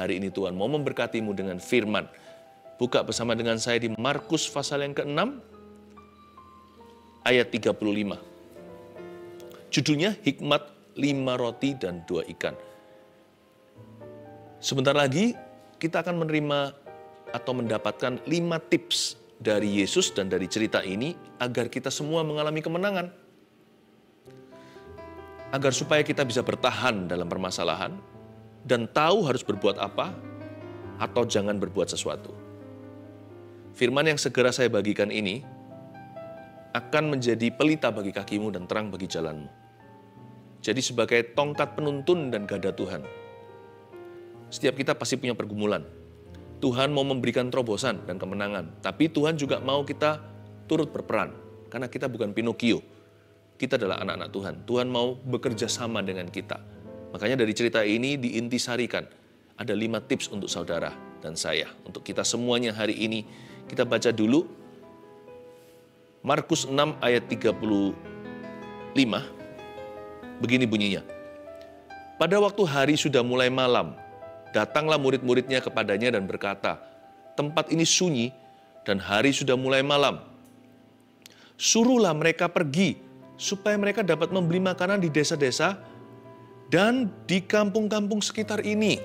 hari ini Tuhan mau memberkatimu dengan firman. Buka bersama dengan saya di Markus pasal yang ke-6, ayat 35. Judulnya Hikmat 5 Roti dan 2 Ikan. Sebentar lagi kita akan menerima atau mendapatkan 5 tips dari Yesus dan dari cerita ini agar kita semua mengalami kemenangan. Agar supaya kita bisa bertahan dalam permasalahan dan tahu harus berbuat apa atau jangan berbuat sesuatu. Firman yang segera saya bagikan ini akan menjadi pelita bagi kakimu dan terang bagi jalanmu. Jadi sebagai tongkat penuntun dan gada Tuhan. Setiap kita pasti punya pergumulan. Tuhan mau memberikan terobosan dan kemenangan. Tapi Tuhan juga mau kita turut berperan. Karena kita bukan Pinocchio. Kita adalah anak-anak Tuhan. Tuhan mau bekerja sama dengan kita. Makanya dari cerita ini diintisarikan. Ada 5 tips untuk saudara dan saya. Untuk kita semuanya hari ini. Kita baca dulu. Markus 6 ayat 35. Begini bunyinya. Pada waktu hari sudah mulai malam, datanglah murid-muridnya kepadanya dan berkata, tempat ini sunyi dan hari sudah mulai malam. Suruhlah mereka pergi, supaya mereka dapat membeli makanan di desa-desa dan di kampung-kampung sekitar ini.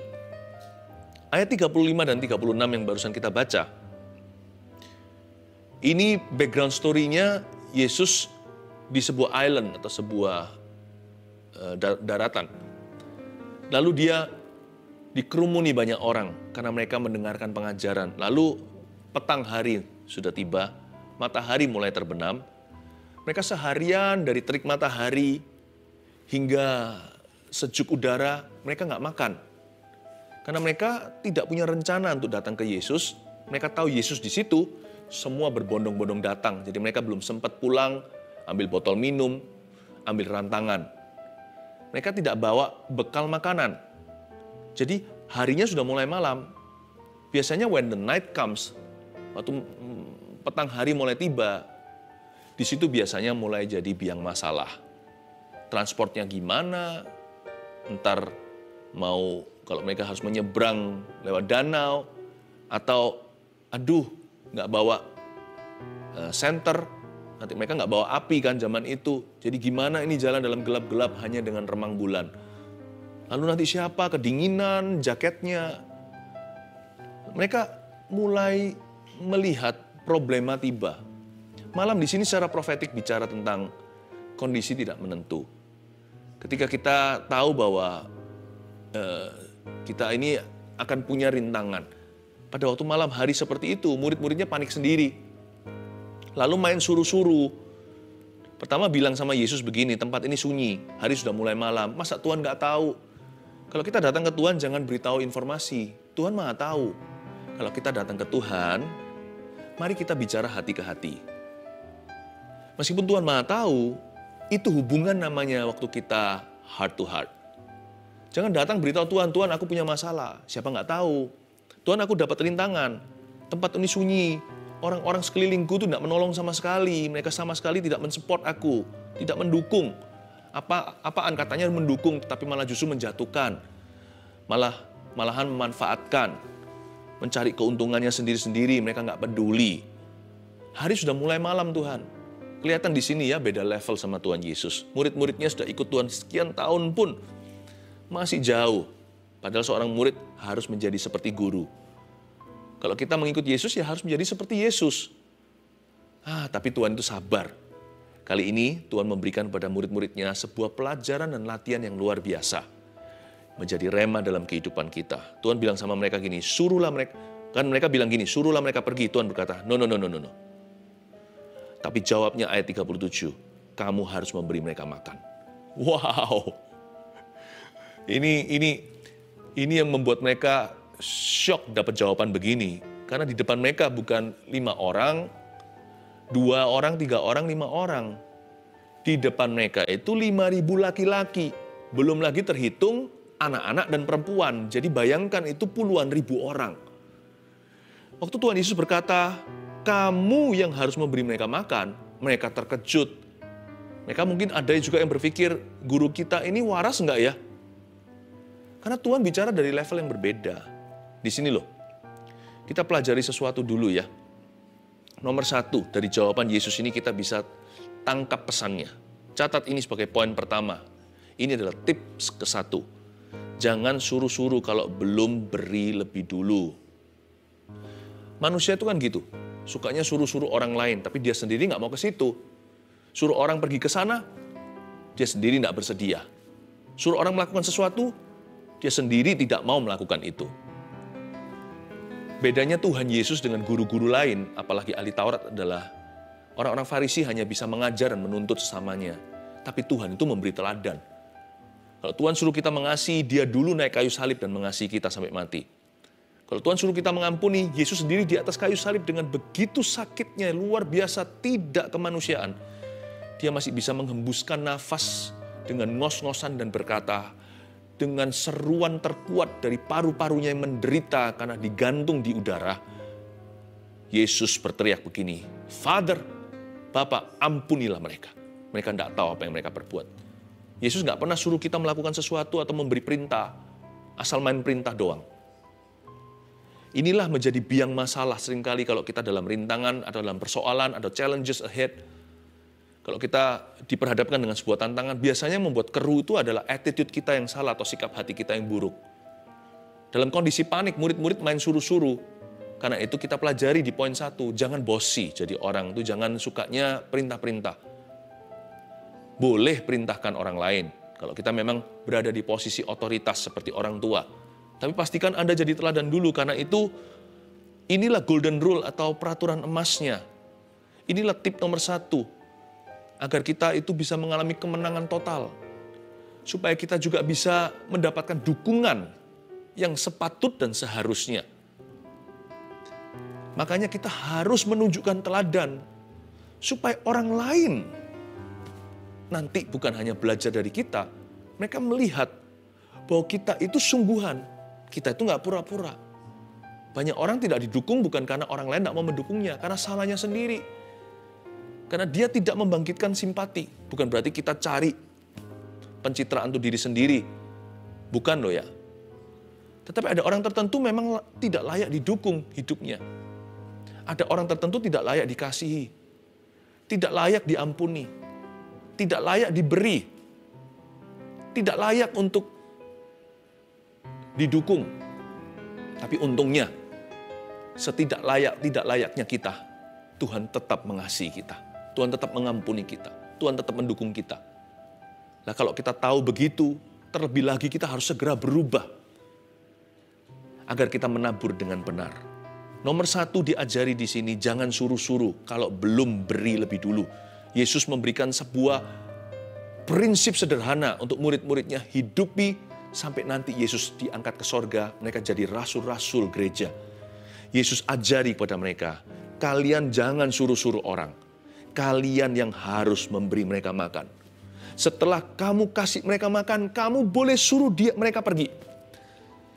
Ayat 35 dan 36 yang barusan kita baca. Ini background story-nya Yesus di sebuah island atau sebuah daratan. Lalu dia dikerumuni banyak orang karena mereka mendengarkan pengajaran. Lalu petang hari sudah tiba, matahari mulai terbenam. Mereka seharian dari terik matahari hingga sejuk udara, mereka nggak makan. Karena mereka tidak punya rencana untuk datang ke Yesus. Mereka tahu Yesus di situ, semua berbondong-bondong datang. Jadi mereka belum sempat pulang, ambil botol minum, ambil rantangan. Mereka tidak bawa bekal makanan. Jadi harinya sudah mulai malam. Biasanya when the night comes, waktu petang hari mulai tiba, di situ biasanya mulai jadi biang masalah. Transportnya gimana? Ntar mau kalau mereka harus menyeberang lewat danau, atau aduh nggak bawa senter, nanti mereka nggak bawa api kan zaman itu. Jadi gimana ini jalan dalam gelap-gelap hanya dengan remang bulan. Lalu nanti siapa? Kedinginan, jaketnya. Mereka mulai melihat problema tiba. Malam di sini secara profetik bicara tentang kondisi tidak menentu. Ketika kita tahu bahwa kita ini akan punya rintangan. Pada waktu malam hari seperti itu, murid-muridnya panik sendiri. Lalu main suruh-suruh. Pertama bilang sama Yesus begini, tempat ini sunyi, hari sudah mulai malam. Masa Tuhan nggak tahu? Kalau kita datang ke Tuhan jangan beritahu informasi. Tuhan Maha tahu. Kalau kita datang ke Tuhan, mari kita bicara hati ke hati. Meskipun Tuhan Maha tahu, itu hubungan namanya waktu kita heart to heart. Jangan datang beritahu Tuhan, Tuhan aku punya masalah. Siapa nggak tahu? Tuhan aku dapat rintangan. Tempat ini sunyi. Orang-orang sekelilingku itu tidak menolong sama sekali. Mereka sama sekali tidak mensupport aku, tidak mendukung. Apaan katanya mendukung, tapi malah justru menjatuhkan. Malahan memanfaatkan. Mencari keuntungannya sendiri-sendiri, mereka nggak peduli. Hari sudah mulai malam Tuhan. Kelihatan di sini ya beda level sama Tuhan Yesus. Murid-muridnya sudah ikut Tuhan sekian tahun pun masih jauh. Padahal seorang murid harus menjadi seperti guru. Kalau kita mengikut Yesus ya harus menjadi seperti Yesus. Tapi Tuhan itu sabar. Kali ini Tuhan memberikan kepada murid-muridnya sebuah pelajaran dan latihan yang luar biasa. Menjadi rema dalam kehidupan kita. Tuhan bilang sama mereka gini, suruhlah mereka. Kan mereka bilang gini, suruhlah mereka pergi. Tuhan berkata, no. Tapi jawabnya ayat 37, kamu harus memberi mereka makan. Wow. Ini yang membuat mereka shock dapat jawaban begini. Karena di depan mereka bukan 5 orang, 2 orang, 3 orang, 5 orang. Di depan mereka itu 5.000 laki-laki. Belum lagi terhitung anak-anak dan perempuan. Jadi bayangkan itu puluhan ribu orang. Waktu Tuhan Yesus berkata, kamu yang harus memberi mereka makan, mereka terkejut. Mereka mungkin ada juga yang berpikir, guru kita ini waras enggak ya? Karena Tuhan bicara dari level yang berbeda. di sini loh. Kita pelajari sesuatu dulu ya. Nomor 1 dari jawaban Yesus ini kita bisa tangkap pesannya. Catat ini sebagai poin pertama. Ini adalah tips ke-1. Jangan suruh-suruh kalau belum beri lebih dulu. Manusia itu kan gitu. Sukanya suruh-suruh orang lain, tapi dia sendiri nggak mau ke situ. Suruh orang pergi ke sana, dia sendiri nggak bersedia. Suruh orang melakukan sesuatu, dia sendiri tidak mau melakukan itu. Bedanya Tuhan Yesus dengan guru-guru lain, apalagi ahli Taurat, adalah orang-orang Farisi hanya bisa mengajar dan menuntut sesamanya. Tapi Tuhan itu memberi teladan. Kalau Tuhan suruh kita mengasihi, dia dulu naik kayu salib dan mengasihi kita sampai mati. Kalau Tuhan suruh kita mengampuni, Yesus sendiri di atas kayu salib dengan begitu sakitnya, luar biasa, tidak kemanusiaan. Dia masih bisa menghembuskan nafas dengan ngos-ngosan dan berkata, dengan seruan terkuat dari paru-parunya yang menderita karena digantung di udara, Yesus berteriak begini, Father, Bapa, ampunilah mereka. Mereka tidak tahu apa yang mereka perbuat. Yesus nggak pernah suruh kita melakukan sesuatu atau memberi perintah, asal main perintah doang. Inilah menjadi biang masalah seringkali kalau kita dalam rintangan, atau dalam persoalan, atau challenges ahead. Kalau kita diperhadapkan dengan sebuah tantangan, biasanya membuat keruh itu adalah attitude kita yang salah atau sikap hati kita yang buruk. Dalam kondisi panik, murid-murid main suruh-suruh. Karena itu kita pelajari di poin 1, jangan bossy jadi orang itu, jangan sukanya perintah-perintah. Boleh perintahkan orang lain, kalau kita memang berada di posisi otoritas seperti orang tua. Tapi pastikan Anda jadi teladan dulu, karena itu inilah golden rule atau peraturan emasnya. Inilah tip nomor 1. Agar kita itu bisa mengalami kemenangan total. Supaya kita juga bisa mendapatkan dukungan yang sepatut dan seharusnya. Makanya kita harus menunjukkan teladan. Supaya orang lain nanti bukan hanya belajar dari kita, mereka melihat bahwa kita itu sungguhan. Kita itu nggak pura-pura. Banyak orang tidak didukung bukan karena orang lain nggak mau mendukungnya, karena salahnya sendiri. Karena dia tidak membangkitkan simpati. Bukan berarti kita cari pencitraan untuk diri sendiri. Bukan loh ya. Tetapi ada orang tertentu memang tidak layak didukung hidupnya. Ada orang tertentu tidak layak dikasihi. Tidak layak diampuni. Tidak layak diberi. Tidak layak untuk didukung. Tapi untungnya, setidak layaknya kita, Tuhan tetap mengasihi kita. Tuhan tetap mengampuni kita. Tuhan tetap mendukung kita. Nah, kalau kita tahu begitu, terlebih lagi kita harus segera berubah. Agar kita menabur dengan benar. Nomor 1 diajari di sini, jangan suruh-suruh kalau belum beri lebih dulu. Yesus memberikan sebuah prinsip sederhana untuk murid-muridnya, hidupi sampai nanti Yesus diangkat ke sorga, mereka jadi rasul-rasul gereja. Yesus ajari kepada mereka, kalian jangan suruh-suruh orang. Kalian yang harus memberi mereka makan. Setelah kamu kasih mereka makan, kamu boleh suruh mereka pergi.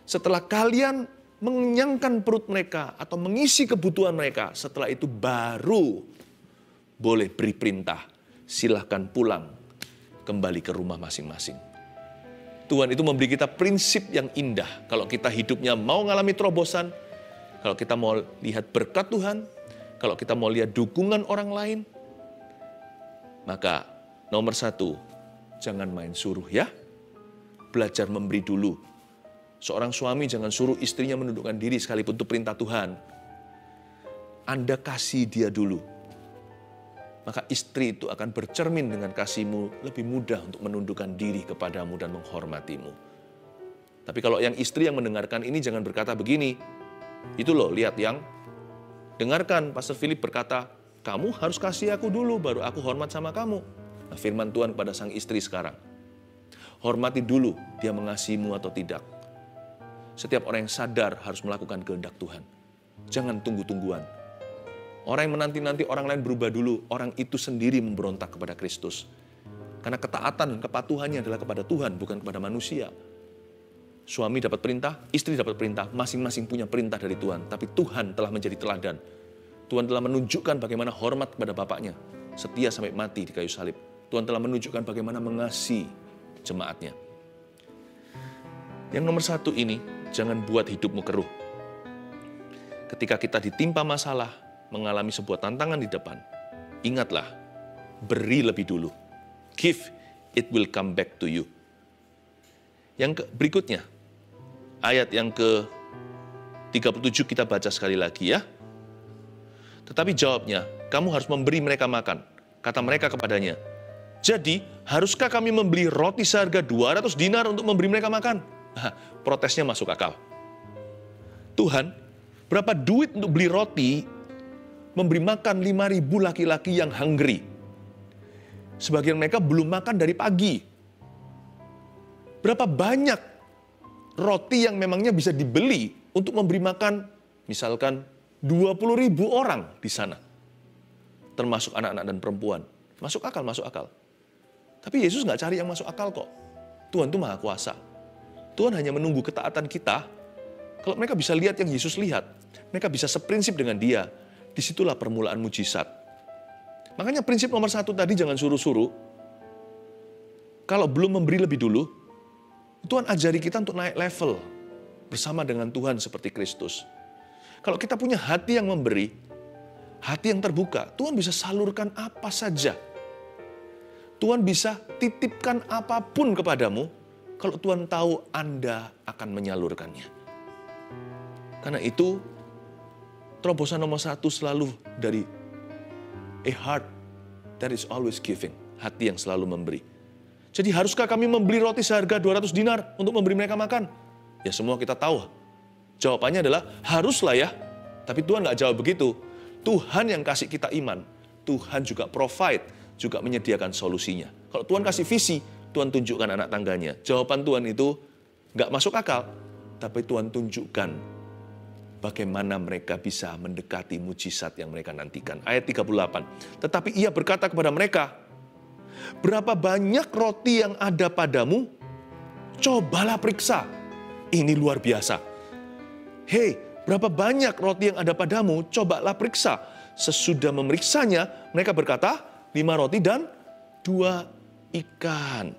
Setelah kalian mengenyangkan perut mereka atau mengisi kebutuhan mereka, setelah itu baru boleh beri perintah. Silahkan pulang, kembali ke rumah masing-masing. Tuhan itu memberi kita prinsip yang indah. Kalau kita hidupnya mau mengalami terobosan, kalau kita mau lihat berkat Tuhan, kalau kita mau lihat dukungan orang lain, maka nomor 1, jangan main suruh ya. Belajar memberi dulu. Seorang suami jangan suruh istrinya menundukkan diri sekalipun itu perintah Tuhan. Anda kasih dia dulu. Maka istri itu akan bercermin dengan kasihmu, lebih mudah untuk menundukkan diri kepadamu dan menghormatimu. Tapi kalau yang istri yang mendengarkan ini jangan berkata begini, itu loh lihat yang dengarkan, Pastor Philip berkata, kamu harus kasih aku dulu, baru aku hormat sama kamu. Nah, firman Tuhan kepada sang istri sekarang. Hormati dulu dia mengasihimu atau tidak. Setiap orang yang sadar harus melakukan kehendak Tuhan. Jangan tunggu-tungguan. Orang yang menanti-nanti orang lain berubah dulu, orang itu sendiri memberontak kepada Kristus. Karena ketaatan dan kepatuhannya adalah kepada Tuhan, bukan kepada manusia. Suami dapat perintah, istri dapat perintah, masing-masing punya perintah dari Tuhan. Tapi Tuhan telah menjadi teladan. Tuhan telah menunjukkan bagaimana hormat kepada bapaknya, setia sampai mati di kayu salib. Tuhan telah menunjukkan bagaimana mengasihi jemaatnya. Yang nomor 1 ini, jangan buat hidupmu keruh. ketika kita ditimpa masalah, mengalami sebuah tantangan di depan, ingatlah, beri lebih dulu. Give, it will come back to you. Yang berikutnya, ayat yang ke-37 kita baca sekali lagi ya. Tetapi jawabnya, kamu harus memberi mereka makan. Kata mereka kepadanya, jadi haruskah kami membeli roti seharga 200 dinar untuk memberi mereka makan? Protesnya masuk akal. Tuhan, berapa duit untuk beli roti, memberi makan 5.000 laki-laki yang hungry. Sebagian mereka belum makan dari pagi. Berapa banyak roti yang memangnya bisa dibeli untuk memberi makan, misalkan 20.000 orang di sana. Termasuk anak-anak dan perempuan. Masuk akal, masuk akal. Tapi Yesus nggak cari yang masuk akal kok. Tuhan itu Maha Kuasa. Tuhan hanya menunggu ketaatan kita. Kalau mereka bisa lihat yang Yesus lihat, mereka bisa seprinsip dengan Dia. Disitulah permulaan mujizat. Makanya prinsip nomor 1 tadi jangan suruh-suruh. Kalau belum memberi lebih dulu, Tuhan ajari kita untuk naik level bersama dengan Tuhan seperti Kristus. Kalau kita punya hati yang memberi, hati yang terbuka, Tuhan bisa salurkan apa saja. Tuhan bisa titipkan apapun kepadamu, kalau Tuhan tahu Anda akan menyalurkannya. Karena itu, terobosan nomor 1 selalu dari a heart that is always giving. Hati yang selalu memberi. Jadi haruskah kami membeli roti seharga 200 dinar untuk memberi mereka makan? Ya semua kita tahu. Jawabannya adalah haruslah ya. Tapi Tuhan nggak jawab begitu. Tuhan yang kasih kita iman. Tuhan juga provide, juga menyediakan solusinya. Kalau Tuhan kasih visi, Tuhan tunjukkan anak tangganya. Jawaban Tuhan itu nggak masuk akal. Tapi Tuhan tunjukkan bagaimana mereka bisa mendekati mujizat yang mereka nantikan. Ayat 38. Tetapi ia berkata kepada mereka, berapa banyak roti yang ada padamu? Cobalah periksa. Ini luar biasa. Hei, berapa banyak roti yang ada padamu? Cobalah periksa. Sesudah memeriksanya, mereka berkata, 5 roti dan 2 ikan.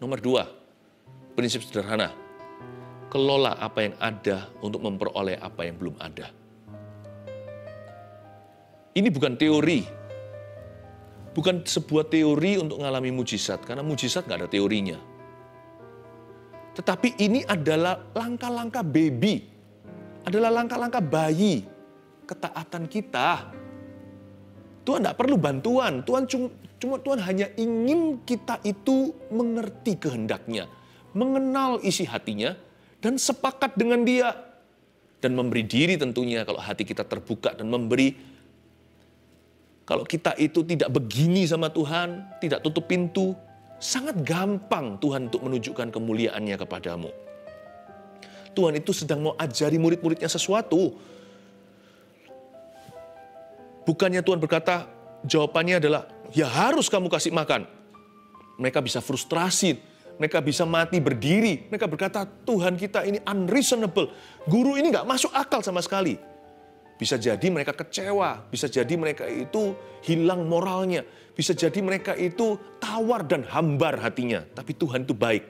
Nomor 2, prinsip sederhana. Kelola apa yang ada untuk memperoleh apa yang belum ada. Ini bukan teori. Bukan sebuah teori untuk mengalami mujizat. Karena mujizat nggak ada teorinya. Tetapi ini adalah langkah-langkah baby. Adalah langkah-langkah bayi. Ketaatan kita. Tuhan tidak perlu bantuan. Tuhan hanya ingin kita itu mengerti kehendaknya. Mengenal isi hatinya. Dan sepakat dengan Dia. Dan memberi diri tentunya kalau hati kita terbuka dan memberi. Kalau kita itu tidak begini sama Tuhan, tidak tutup pintu, sangat gampang Tuhan untuk menunjukkan kemuliaannya kepadamu. Tuhan itu sedang mau ajari murid-muridnya sesuatu. Bukannya Tuhan berkata, jawabannya adalah, ya harus kamu kasih makan. Mereka bisa frustrasi, mereka bisa mati berdiri. Mereka berkata, Tuhan kita ini unreasonable. Guru ini nggak masuk akal sama sekali. Bisa jadi mereka kecewa, bisa jadi mereka itu hilang moralnya, bisa jadi mereka itu tawar dan hambar hatinya. Tapi Tuhan itu baik.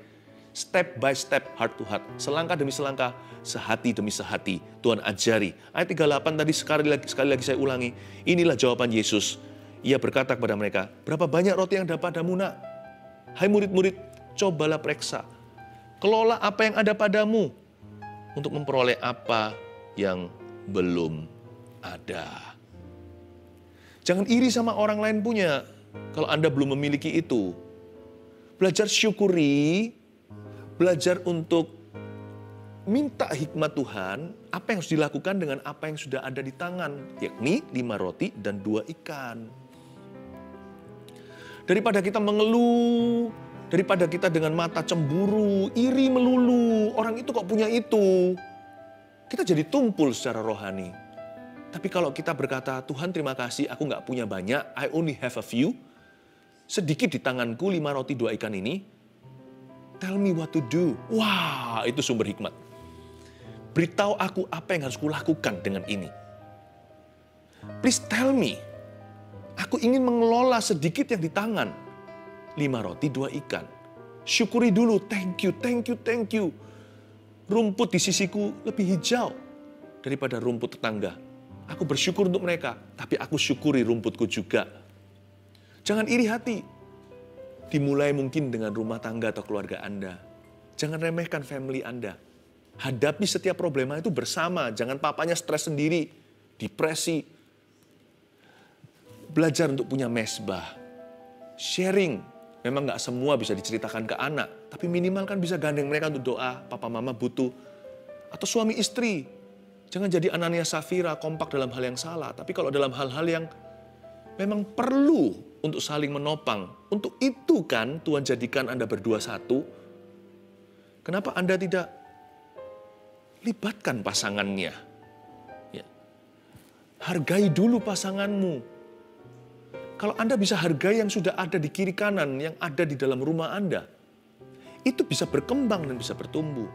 Step by step, heart to heart. Selangkah demi selangkah, sehati demi sehati. Tuhan ajari. Ayat 38 tadi sekali lagi saya ulangi. Inilah jawaban Yesus. Ia berkata kepada mereka, berapa banyak roti yang ada padamu nak? Hai murid-murid, cobalah periksa. Kelola apa yang ada padamu untuk memperoleh apa yang belum ada. Jangan iri sama orang lain punya kalau Anda belum memiliki itu. Belajar syukuri, belajar untuk minta hikmat Tuhan, apa yang harus dilakukan dengan apa yang sudah ada di tangan, yakni 5 roti dan 2 ikan. Daripada kita mengeluh, daripada kita dengan mata cemburu, iri melulu, orang itu kok punya itu, kita jadi tumpul secara rohani. Tapi kalau kita berkata, Tuhan terima kasih, aku nggak punya banyak, I only have a few, sedikit di tanganku 5 roti 2 ikan ini, tell me what to do. Wah, itu sumber hikmat. Beritahu aku apa yang harus kulakukan dengan ini. Please tell me. Aku ingin mengelola sedikit yang di tangan. 5 roti 2 ikan. Syukuri dulu, thank you, thank you, thank you. Rumput di sisiku lebih hijau. daripada rumput tetangga. Aku bersyukur untuk mereka, tapi aku syukuri rumputku juga. Jangan iri hati. Dimulai mungkin dengan rumah tangga atau keluarga Anda. Jangan remehkan family Anda. Hadapi setiap problema itu bersama. Jangan papanya stres sendiri, depresi. Belajar untuk punya mesbah. Sharing. Memang nggak semua bisa diceritakan ke anak. Tapi minimal kan bisa gandeng mereka untuk doa. Papa mama butuh. Atau suami istri. Jangan jadi Anania Safira kompak dalam hal yang salah. Tapi kalau dalam hal-hal yang memang perlu untuk saling menopang. Untuk itu kan Tuhan jadikan Anda berdua satu. Kenapa Anda tidak libatkan pasangannya? Ya. Hargai dulu pasanganmu. Kalau Anda bisa hargai yang sudah ada di kiri kanan, yang ada di dalam rumah Anda, itu bisa berkembang dan bisa bertumbuh.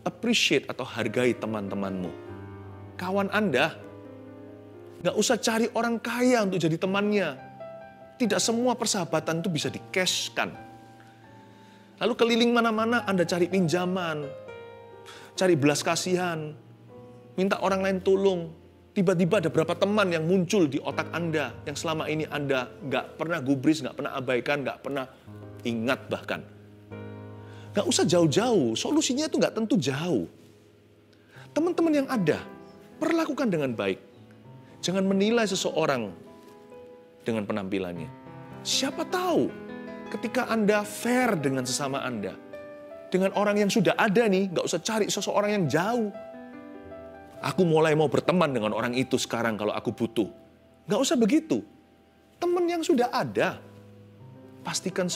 Appreciate atau hargai teman-temanmu. Kawan Anda, nggak usah cari orang kaya untuk jadi temannya. Tidak semua persahabatan itu bisa di-cash-kan. Lalu keliling mana-mana Anda cari pinjaman, cari belas kasihan, minta orang lain tolong. Tiba-tiba ada berapa teman yang muncul di otak Anda, yang selama ini Anda nggak pernah gubris, nggak pernah abaikan, nggak pernah ingat bahkan. Nggak usah jauh-jauh, solusinya itu nggak tentu jauh. Teman-teman yang ada, perlakukan dengan baik. Jangan menilai seseorang dengan penampilannya. Siapa tahu ketika Anda fair dengan sesama Anda, dengan orang yang sudah ada nih, nggak usah cari seseorang yang jauh. Aku mulai mau berteman dengan orang itu sekarang kalau aku butuh. Nggak usah begitu. Teman yang sudah ada. Pastikan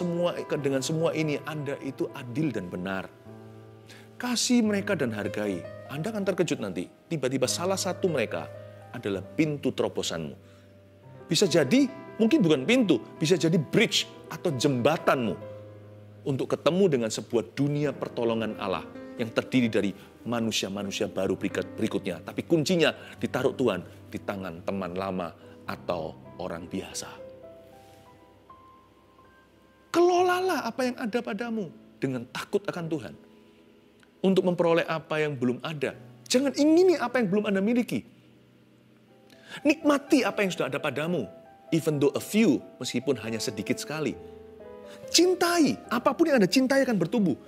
dengan semua ini Anda itu adil dan benar. Kasih mereka dan hargai. Anda akan terkejut nanti. Tiba-tiba salah satu mereka adalah pintu terobosanmu. Bisa jadi, mungkin bukan pintu, bisa jadi bridge atau jembatanmu untuk ketemu dengan sebuah dunia pertolongan Allah yang terdiri dari manusia-manusia baru berikutnya. Tapi kuncinya ditaruh Tuhan di tangan teman lama atau orang biasa. Kelolalah apa yang ada padamu dengan takut akan Tuhan. Untuk memperoleh apa yang belum ada. Jangan ingini apa yang belum Anda miliki. Nikmati apa yang sudah ada padamu. Even though a few, meskipun hanya sedikit sekali. Cintai, apapun yang Anda cintai akan bertumbuh.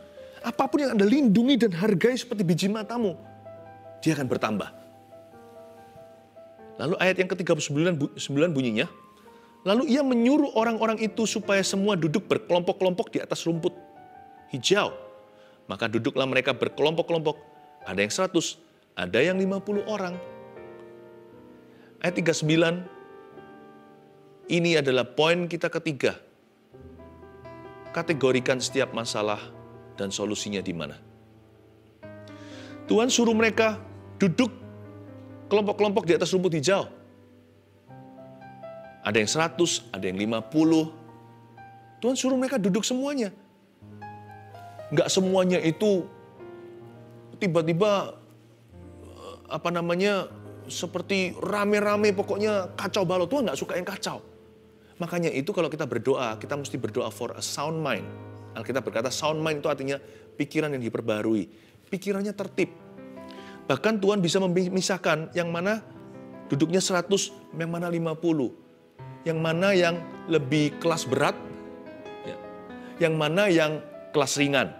Apapun yang Anda lindungi dan hargai seperti biji matamu, dia akan bertambah. Lalu ayat yang ke-39 bunyinya, lalu ia menyuruh orang-orang itu supaya semua duduk berkelompok-kelompok di atas rumput hijau. Maka duduklah mereka berkelompok-kelompok. Ada yang 100, ada yang 50 orang. Ayat 39, ini adalah poin kita ketiga. Kategorikan setiap masalah dan solusinya di mana. Tuhan suruh mereka duduk kelompok-kelompok di atas rumput hijau. Ada yang 100, ada yang 50. Tuhan suruh mereka duduk semuanya. Enggak semuanya itu tiba-tiba seperti rame-rame, pokoknya kacau balau. Tuhan enggak suka yang kacau. Makanya itu kalau kita berdoa, kita mesti berdoa for a sound mind. Alkitab berkata sound mind itu artinya pikiran yang diperbarui. Pikirannya tertib. Bahkan Tuhan bisa memisahkan yang mana duduknya 100, yang mana 50. Yang mana yang lebih kelas berat, yang mana yang kelas ringan.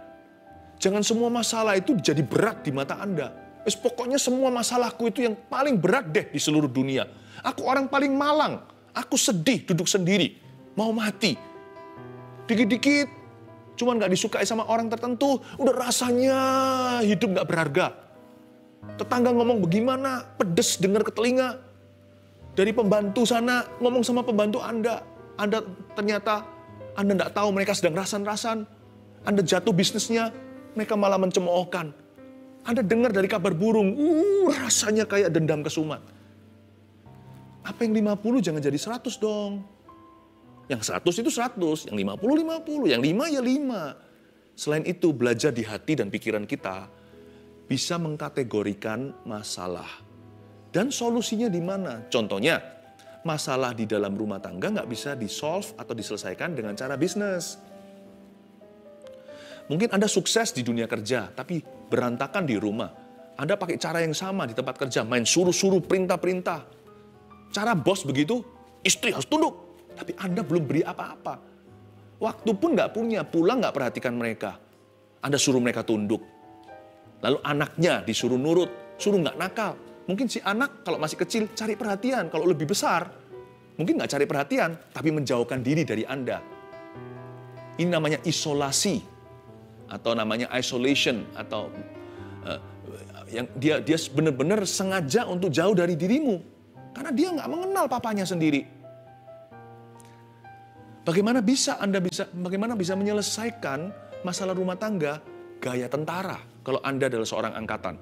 Jangan semua masalah itu jadi berat di mata Anda. Pokoknya semua masalahku itu yang paling berat deh di seluruh dunia. Aku orang paling malang. Aku sedih, duduk sendiri. Mau mati. Dikit-dikit, cuman gak disukai sama orang tertentu, udah rasanya hidup gak berharga. Tetangga ngomong bagaimana, pedes dengar ke telinga. Dari pembantu sana, ngomong sama pembantu Anda ternyata Anda gak tahu mereka sedang rasan-rasan. Anda jatuh bisnisnya, mereka malah mencemoohkan. Anda dengar dari kabar burung, rasanya kayak dendam kesumat. Apa yang 50 jangan jadi 100 dong. Yang 100 itu 100, yang 50, yang 5 ya 5. Selain itu, belajar di hati dan pikiran kita bisa mengkategorikan masalah. Dan solusinya di mana? Contohnya, masalah di dalam rumah tangga nggak bisa di-solve atau diselesaikan dengan cara bisnis. Mungkin Anda sukses di dunia kerja, tapi berantakan di rumah. Anda pakai cara yang sama di tempat kerja, main suruh-suruh, perintah-perintah. Cara bos begitu, istri harus tunduk. Tapi Anda belum beri apa-apa. Waktu pun nggak punya, pulang nggak perhatikan mereka. Anda suruh mereka tunduk. Lalu anaknya disuruh nurut, suruh nggak nakal. Mungkin si anak kalau masih kecil cari perhatian, kalau lebih besar mungkin nggak cari perhatian, tapi menjauhkan diri dari Anda. Ini namanya isolasi, atau namanya isolation, atau yang dia benar-benar sengaja untuk jauh dari dirimu, karena dia nggak mengenal papanya sendiri. Bagaimana bisa menyelesaikan masalah rumah tangga gaya tentara kalau Anda adalah seorang angkatan?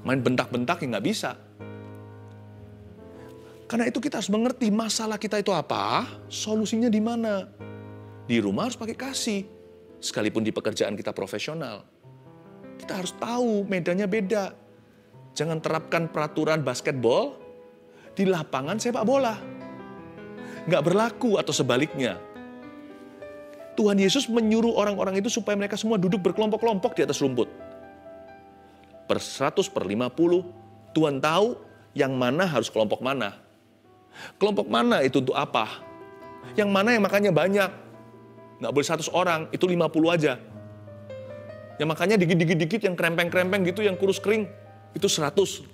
Main bentak-bentak ya nggak bisa. Karena itu kita harus mengerti masalah kita itu apa, solusinya di mana. Di rumah harus pakai kasih, sekalipun di pekerjaan kita profesional. Kita harus tahu medannya beda. Jangan terapkan peraturan basketball di lapangan sepak bola. Nggak berlaku atau sebaliknya. Tuhan Yesus menyuruh orang-orang itu supaya mereka semua duduk berkelompok-kelompok di atas rumput. Per 100, per 50, Tuhan tahu yang mana harus kelompok mana. Kelompok mana itu untuk apa? Yang mana yang makannya banyak. Nggak boleh 100 orang, itu 50 aja. Yang makannya dikit-dikit yang krempeng-krempeng gitu, yang kurus kering, itu 100.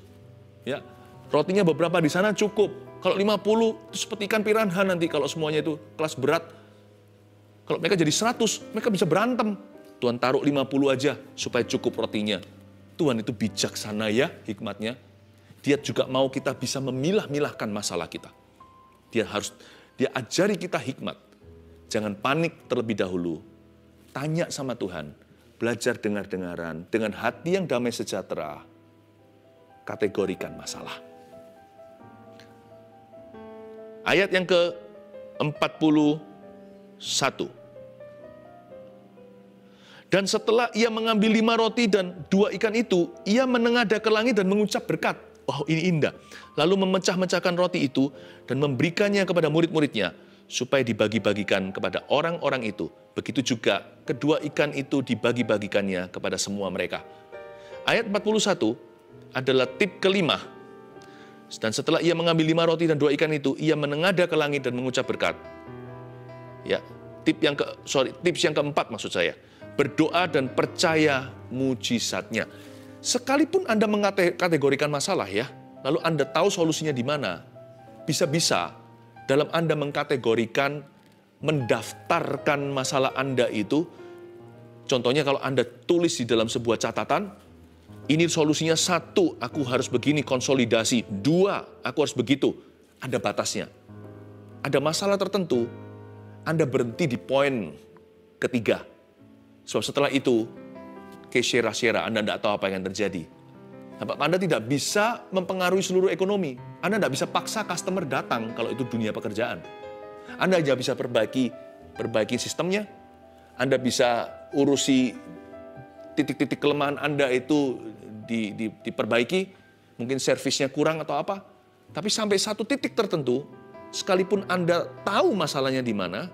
Ya, rotinya beberapa di sana cukup. Kalau 50, itu seperti ikan piranha nanti kalau semuanya itu kelas berat. Kalau mereka jadi 100, mereka bisa berantem. Tuhan taruh 50 aja supaya cukup rotinya. Tuhan itu bijaksana ya hikmatnya. Dia juga mau kita bisa memilah-milahkan masalah kita. Dia ajari kita hikmat. Jangan panik terlebih dahulu. Tanya sama Tuhan. Belajar dengar-dengaran. Dengan hati yang damai sejahtera. Kategorikan masalah. Ayat yang ke-41. Dan setelah ia mengambil 5 roti dan 2 ikan itu, ia menengadah ke langit dan mengucap berkat. Wow, ini indah. Lalu memecah-mecahkan roti itu dan memberikannya kepada murid-muridnya, supaya dibagi-bagikan kepada orang-orang itu. Begitu juga kedua ikan itu dibagi-bagikannya kepada semua mereka. Ayat 41 adalah tip kelima. Dan setelah ia mengambil 5 roti dan 2 ikan itu, ia menengadah ke langit dan mengucap berkat. Ya, tips yang keempat maksud saya. Berdoa dan percaya mujizatnya. Sekalipun Anda mengkategorikan masalah ya, lalu Anda tahu solusinya di mana, bisa-bisa dalam Anda mengkategorikan, mendaftarkan masalah Anda itu, contohnya kalau Anda tulis di dalam sebuah catatan, ini solusinya 1, aku harus begini konsolidasi, 2, aku harus begitu, ada batasnya. Ada masalah tertentu, Anda berhenti di poin ketiga. Sebab setelah itu, kesera-sera, Anda tidak tahu apa yang akan terjadi. Anda tidak bisa mempengaruhi seluruh ekonomi. Anda tidak bisa paksa customer datang kalau itu dunia pekerjaan. Anda hanya bisa perbaiki sistemnya. Anda bisa urusi titik-titik kelemahan Anda itu diperbaiki. Mungkin servisnya kurang atau apa. Tapi sampai satu titik tertentu, sekalipun Anda tahu masalahnya di mana,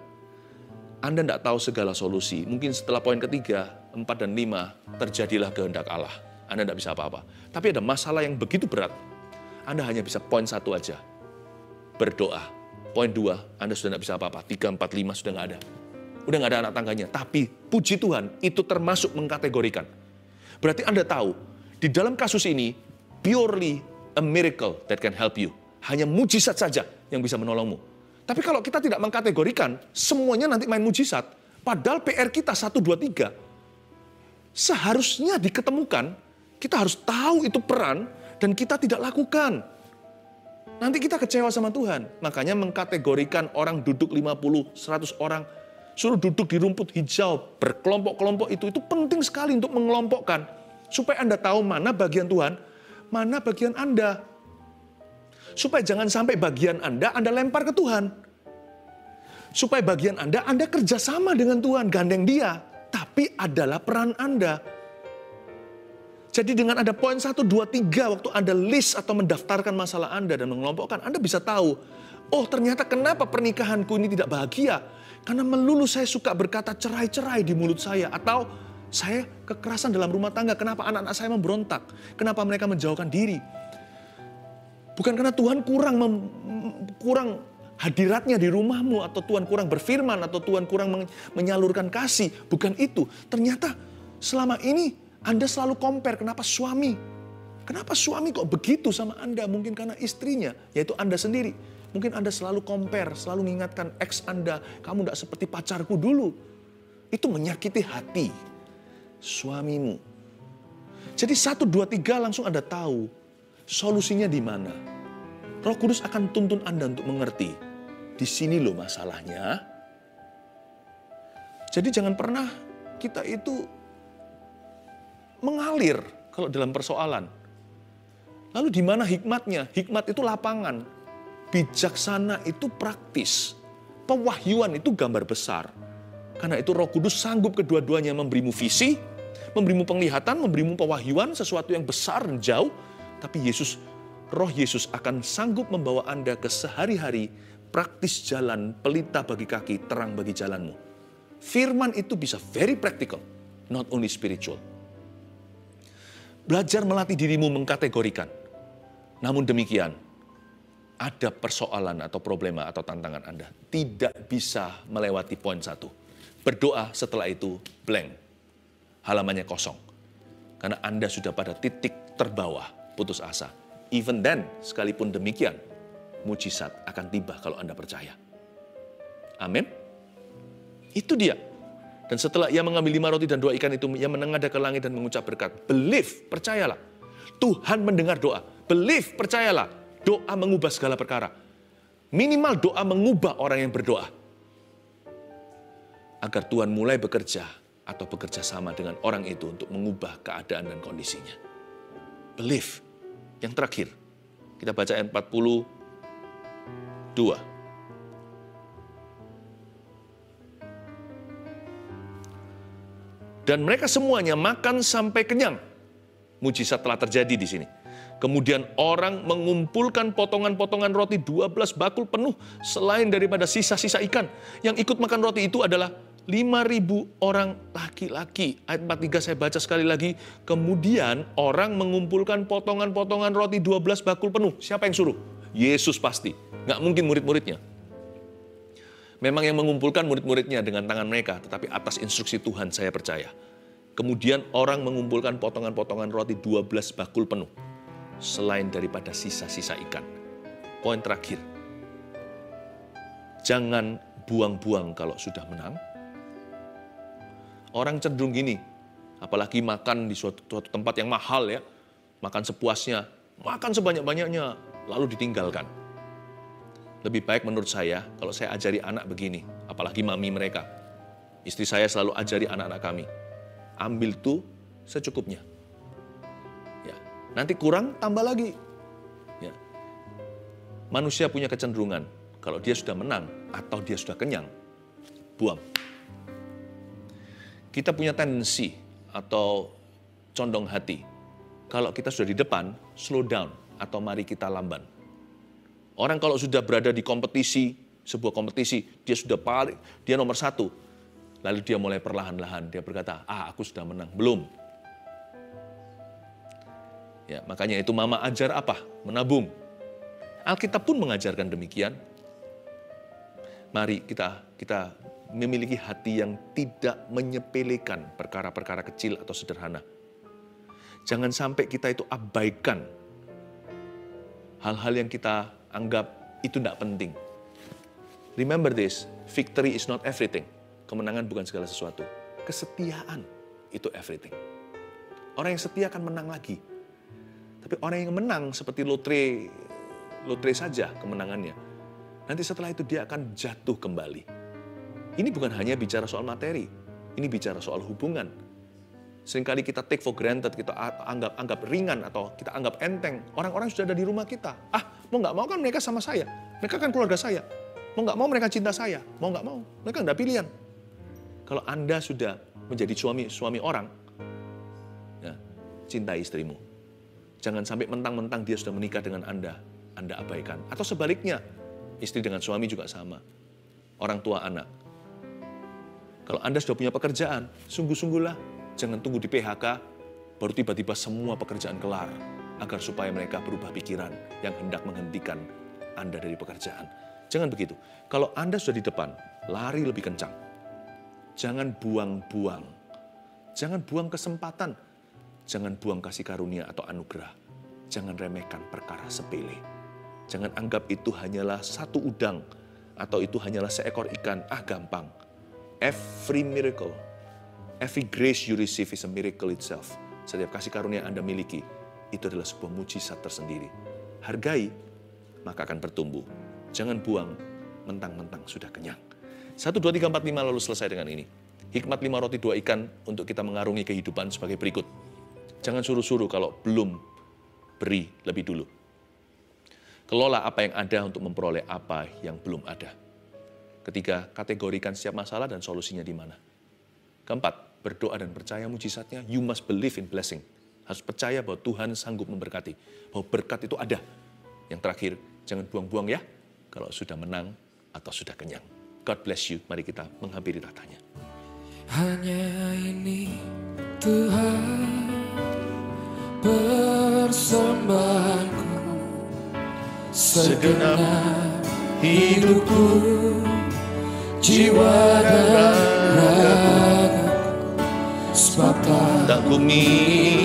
Anda tidak tahu segala solusi. Mungkin setelah poin ketiga, 4 dan 5, terjadilah kehendak Allah. Anda tidak bisa apa-apa. Tapi ada masalah yang begitu berat, Anda hanya bisa poin 1 aja. Berdoa. Poin 2, Anda sudah tidak bisa apa-apa. 3, 4, 5 sudah nggak ada. Udah nggak ada anak tangganya. Tapi puji Tuhan, itu termasuk mengkategorikan. Berarti Anda tahu, di dalam kasus ini, purely a miracle that can help you. Hanya mujizat saja yang bisa menolongmu. Tapi kalau kita tidak mengkategorikan, semuanya nanti main mujizat. Padahal PR kita 1, 2, 3. Seharusnya diketemukan, kita harus tahu itu peran, dan kita tidak lakukan. Nanti kita kecewa sama Tuhan. Makanya mengkategorikan orang duduk 50, 100 orang, suruh duduk di rumput hijau, berkelompok-kelompok itu penting sekali untuk mengelompokkan. Supaya Anda tahu mana bagian Tuhan, mana bagian Anda. Supaya jangan sampai bagian Anda lempar ke Tuhan. Supaya bagian Anda kerjasama dengan Tuhan, gandeng dia. Tapi adalah peran Anda. Jadi dengan ada poin 1, 2, 3, waktu Anda list atau mendaftarkan masalah Anda dan mengelompokkan, Anda bisa tahu, oh ternyata kenapa pernikahanku ini tidak bahagia. Karena melulu saya suka berkata cerai-cerai di mulut saya. Atau Saya kekerasan dalam rumah tangga, kenapa anak-anak saya memberontak? Kenapa mereka menjauhkan diri? Bukan karena Tuhan kurang hadiratnya di rumahmu, atau Tuhan kurang berfirman, atau Tuhan kurang menyalurkan kasih. Bukan itu. Ternyata selama ini Anda selalu compare, kenapa suami kok begitu sama Anda? Mungkin karena istrinya, yaitu Anda sendiri. Mungkin Anda selalu compare, selalu mengingatkan ex Anda, kamu tidak seperti pacarku dulu. Itu menyakiti hati suamimu. Jadi 1, 2, 3 langsung Anda tahu solusinya di mana. Roh Kudus akan tuntun Anda untuk mengerti. Di sini loh masalahnya. Jadi jangan pernah kita itu mengalir kalau dalam persoalan. Lalu di mana hikmatnya? Hikmat itu lapangan. Bijaksana itu praktis. Pewahyuan itu gambar besar. Karena itu Roh Kudus sanggup kedua-duanya memberimu visi, memberimu penglihatan, memberimu pewahyuan, sesuatu yang besar dan jauh. Tapi Roh Yesus akan sanggup membawa Anda ke sehari-hari, praktis jalan, pelita bagi kaki, terang bagi jalanmu. Firman itu bisa very practical, not only spiritual. Belajar melatih dirimu mengkategorikan. Namun demikian, ada persoalan atau problema atau tantangan Anda. Tidak bisa melewati poin 1. Berdoa setelah itu blank. Halamannya kosong. Karena Anda sudah pada titik terbawah, putus asa. Even then, sekalipun demikian, mujizat akan tiba kalau Anda percaya. Amin. Itu dia. Dan setelah ia mengambil 5 roti dan 2 ikan itu, ia menengadah ke langit dan mengucap berkat. Believe, percayalah. Tuhan mendengar doa. Believe, percayalah. Doa mengubah segala perkara. Minimal doa mengubah orang yang berdoa. Agar Tuhan mulai bekerja atau bekerja sama dengan orang itu untuk mengubah keadaan dan kondisinya. Believe. Yang terakhir, kita baca ayat 42. Dan mereka semuanya makan sampai kenyang. Mujizat telah terjadi di sini. Kemudian orang mengumpulkan potongan-potongan roti 12 bakul penuh selain daripada sisa-sisa ikan. Yang ikut makan roti itu adalah 5.000 orang laki-laki. Ayat 43 saya baca sekali lagi. Kemudian orang mengumpulkan potongan-potongan roti 12 bakul penuh. Siapa yang suruh? Yesus pasti. Nggak mungkin murid-muridnya. Memang yang mengumpulkan murid-muridnya dengan tangan mereka. Tetapi atas instruksi Tuhan saya percaya. Kemudian orang mengumpulkan potongan-potongan roti 12 bakul penuh. Selain daripada sisa-sisa ikan. Poin terakhir. Jangan buang-buang kalau sudah menang. Orang cenderung gini, apalagi makan di suatu tempat yang mahal ya, makan sepuasnya, makan sebanyak-banyaknya, lalu ditinggalkan. Lebih baik menurut saya, kalau saya ajari anak begini, apalagi mami mereka. Istri saya selalu ajari anak-anak kami, ambil tuh secukupnya. Ya, nanti kurang, tambah lagi. Ya. Manusia punya kecenderungan, kalau dia sudah menang atau dia sudah kenyang, buang. Kita punya tendensi atau condong hati. Kalau kita sudah di depan, slow down atau mari kita lamban. Orang kalau sudah berada di kompetisi, sebuah kompetisi, dia nomor 1. Lalu dia mulai perlahan-lahan, dia berkata, aku sudah menang. Belum. Ya, makanya itu mama ajar apa? Menabung. Alkitab pun mengajarkan demikian. Mari kita memiliki hati yang tidak menyepelekan perkara-perkara kecil atau sederhana. Jangan sampai kita itu abaikan hal-hal yang kita anggap itu tidak penting. Remember this, victory is not everything. Kemenangan bukan segala sesuatu. Kesetiaan itu everything. Orang yang setia akan menang lagi. Tapi orang yang menang seperti lotre saja kemenangannya. Nanti setelah itu dia akan jatuh kembali. Ini bukan hanya bicara soal materi, ini bicara soal hubungan. Seringkali kita take for granted, kita anggap ringan atau kita anggap enteng. Orang-orang sudah ada di rumah kita. Mau nggak mau kan mereka sama saya. Mereka kan keluarga saya. Mau nggak mau mereka cinta saya. Mau nggak mau, mereka nggak pilihan. Kalau Anda sudah menjadi suami orang, ya, cintai istrimu. Jangan sampai mentang-mentang dia sudah menikah dengan Anda abaikan. Atau sebaliknya, istri dengan suami juga sama. Orang tua anak. Kalau Anda sudah punya pekerjaan, sungguh-sungguhlah Jangan tunggu di PHK, baru tiba-tiba semua pekerjaan kelar, agar supaya mereka berubah pikiran yang hendak menghentikan Anda dari pekerjaan. Jangan begitu. Kalau Anda sudah di depan, lari lebih kencang. Jangan buang-buang. Jangan buang kesempatan. Jangan buang kasih karunia atau anugerah. Jangan remehkan perkara sepele. Jangan anggap itu hanyalah satu udang, atau itu hanyalah seekor ikan. Gampang. Every miracle, every grace you receive is a miracle itself. Setiap kasih karunia Anda miliki, itu adalah sebuah mujizat tersendiri. Hargai, maka akan bertumbuh. Jangan buang, mentang-mentang sudah kenyang. 1, 2, 3, 4, 5 lalu selesai dengan ini. Hikmat 5 roti 2 ikan untuk kita mengarungi kehidupan sebagai berikut. Jangan suruh-suruh kalau belum, beri lebih dulu. Kelola apa yang ada untuk memperoleh apa yang belum ada. Ketiga, kategorikan setiap masalah dan solusinya di mana. Keempat, berdoa dan percaya mujizatnya. You must believe in blessing. Harus percaya bahwa Tuhan sanggup memberkati. Bahwa berkat itu ada. Yang terakhir, jangan buang-buang ya. Kalau sudah menang atau sudah kenyang. God bless you. Mari kita menghampiri tahtanya. Hanya ini Tuhan persembahanku, segenap hidupku, jiwa dan ragaku, sebab tak ku minta